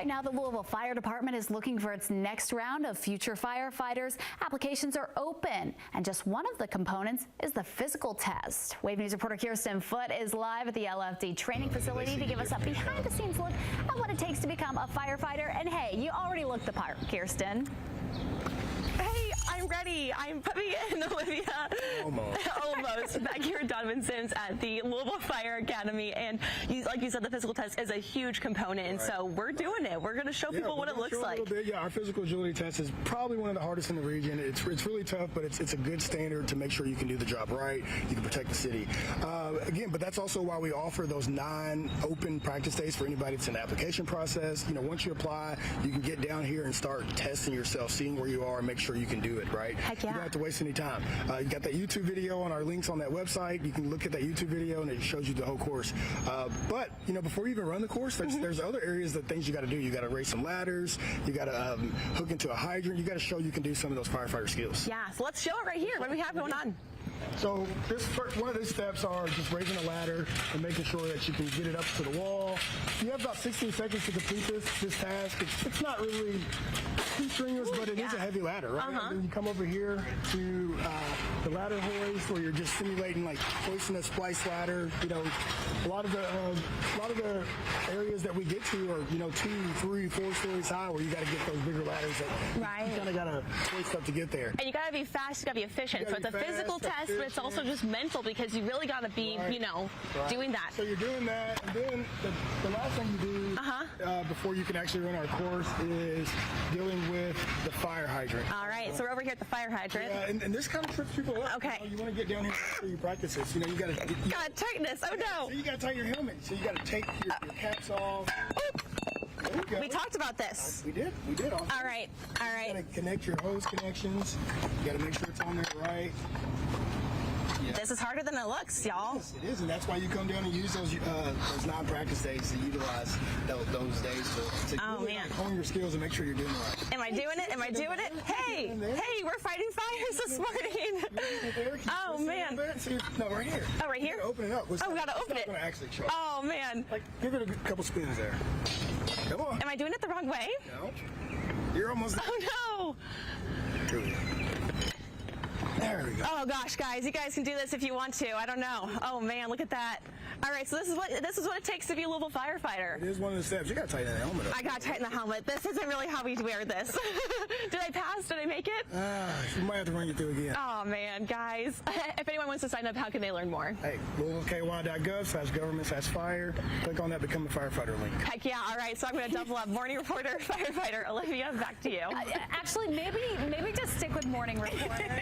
Right now, the Louisville Fire Department is looking for its next round of future firefighters. Applications are open, and just one of the components is the physical test. Wave News reporter Kirsten Foote is live at the LFD training facility to give us a behind-the-scenes look at what it takes to become a firefighter. And hey, you already look the part, Kirsten. Hey, I'm ready. I'm putting in Olivia. Almost. Back here at Donovan Sims at the Louisville Fire Academy. And like you said, the physical test is a huge component. And so we're doing it. We're going to show people what it looks like. Our physical agility test is probably one of the hardest in the region. It's really tough, but it's a good standard to make sure you can do the job right. You can protect the city. Again, but that's also why we offer those 9 open practice days for anybody that's in the application process. You know, once you apply, you can get down here and start testing yourself, seeing where you are, and make sure you can do it, right? Heck yeah. You don't have to waste any time. You got that YouTube video on our links on that website. You can look at that YouTube video and it shows you the whole course. But, you know, before you even run the course, there's other areas things you got to do. You got to raise some ladders. You got to hook into a hydrant. You got to show you can do some of those firefighter skills. Yeah, so let's show it right here. What do we have going on? So one of these steps are just raising a ladder and making sure that you can get it up to the wall. You have about 16 seconds to complete this task. It's not really too strenuous, but it is a heavy ladder, right? And then you come over here to the ladder hoist, where you're just simulating like hoisting a splice ladder. You know, a lot of the areas that we get to are 2, 3, 4 stories high, where you got to get those bigger ladders that you kind of got to hoist up to get there. And you got to be fast. You got to be efficient. So it's a physical test, but it's also just mental, because you really got to be, doing that. So you're doing that, and then the last thing you do before you can actually run our course is dealing with the fire hydrant. All right, so we're over here at the fire hydrant. Yeah, and this kind of trips people up. Okay. You want to get down here before you practice this. You got to God, tightness. Oh no. So you got to tie your helmet. So you got to take your caps off. We talked about this. We did. All right. You got to connect your hose connections. You got to make sure it's on there right. Yeah. This is harder than it looks, y'all. It is, and that's why you come down and use those non-practice days to utilize those days to really hone your skills and make sure you're doing it right. Am I doing it? Am I doing it? Hey, we're fighting fires this morning. Oh, man. No, right here. Oh, right here? Open it up. Oh, we got to open it. Going to actually show. Oh, man. Give it a couple spins there. Come on. Am I doing it the wrong way? No. You're almost there. Oh, no. Here we go. There we go. Oh gosh, guys, you guys can do this if you want to. I don't know. Oh man, look at that. All right, so this is what it takes to be a Louisville firefighter. It is one of the steps. You got to tighten the helmet up. I got to tighten the helmet. This isn't really how we wear this. Did I pass? Did I make it? We might have to run you through again. Oh man, guys. If anyone wants to sign up, how can they learn more? Hey, LouisvilleKY.gov/government/fire. Click on that Become a Firefighter link. Heck yeah. All right, so I'm going to double up. Morning reporter, firefighter Olivia, back to you. Actually, maybe just stick with morning reporter.